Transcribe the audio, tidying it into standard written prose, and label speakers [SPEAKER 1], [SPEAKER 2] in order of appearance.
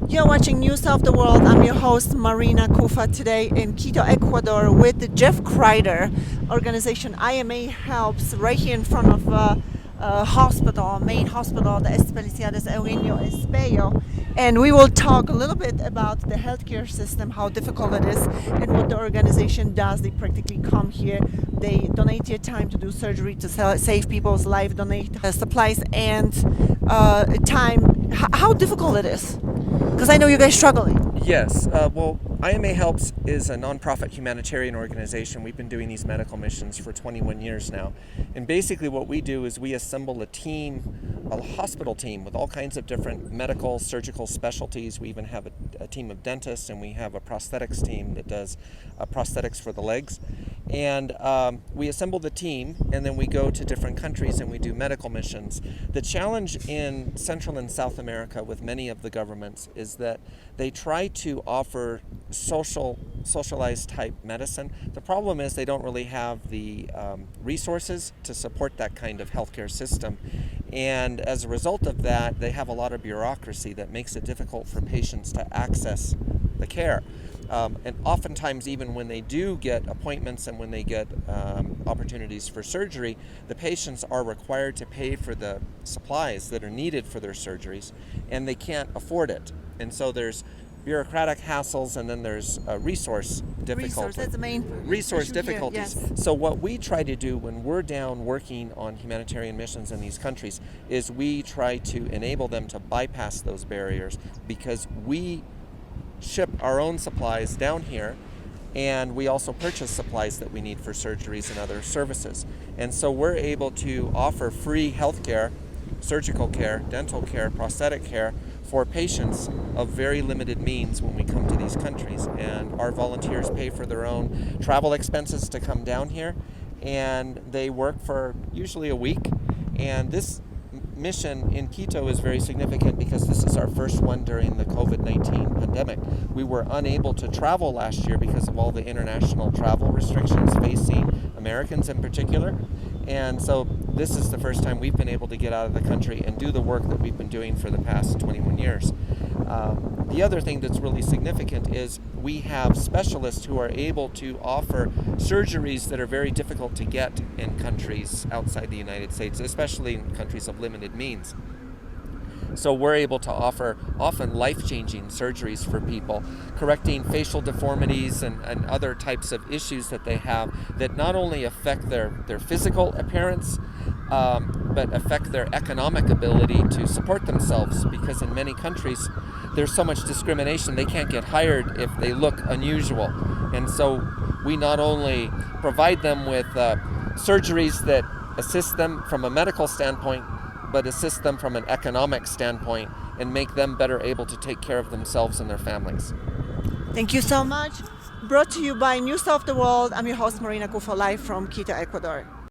[SPEAKER 1] You're watching News of the World. I'm your host, Marina Kufa, today in Quito, Ecuador, with the Jeff Kreider organization. IMA helps right here in front of hospital, main hospital, the Especialidades Eugenio Espejo. And we will talk a little bit about the healthcare system, how difficult it is, and what the organization does. They practically come here, they donate their time to do surgery, to save people's life, donate supplies and time. How difficult it is? Because I know you guys struggling.
[SPEAKER 2] Yes. Well, IMA Helps is a nonprofit humanitarian organization. We've been doing these medical missions for 21 years now. And basically what we do is we assemble a team, a hospital team with all kinds of different medical, surgical specialties. We even have a team of dentists, and we have a prosthetics team that does prosthetics for the legs. And we assemble the team, and then we go to different countries and we do medical missions. The challenge in Central and South America with many of the governments is that they try to offer socialized type medicine. The problem is they don't really have the resources to support that kind of healthcare system. And as a result of that, they have a lot of bureaucracy that makes it difficult for patients to access the care. And oftentimes, even when they do get appointments and when they get opportunities for surgery, the patients are required to pay for the supplies that are needed for their surgeries, and they can't afford it. And so there's bureaucratic hassles, and then there's resource difficulties.
[SPEAKER 1] That's the main
[SPEAKER 2] resource
[SPEAKER 1] issue
[SPEAKER 2] difficulties.
[SPEAKER 1] Here, yes.
[SPEAKER 2] So what we try to do when we're down working on humanitarian missions in these countries is we try to enable them to bypass those barriers, because we ship our own supplies down here, and we also purchase supplies that we need for surgeries and other services. And so we're able to offer free health care, surgical care, dental care, prosthetic care for patients of very limited means when we come to these countries. And our volunteers pay for their own travel expenses to come down here, and they work for usually a week. And this mission in Quito is very significant because this is our first one during the COVID-19 pandemic. We were unable to travel last year because of all the international travel restrictions facing Americans in particular. And so this is the first time we've been able to get out of the country and do the work that we've been doing for the past 21 years. The other thing that's really significant is we have specialists who are able to offer surgeries that are very difficult to get in countries outside the United States, especially in countries of limited means. So we're able to offer often life-changing surgeries for people, correcting facial deformities and other types of issues that they have that not only affect their physical appearance, but affect their economic ability to support themselves, because in many countries there's so much discrimination they can't get hired if they look unusual. And so we not only provide them with surgeries that assist them from a medical standpoint, but assist them from an economic standpoint and make them better able to take care of themselves and their families.
[SPEAKER 1] Thank you so much. Brought to you by News of the World. I'm your host, Marina Kufa, live from Quito, Ecuador.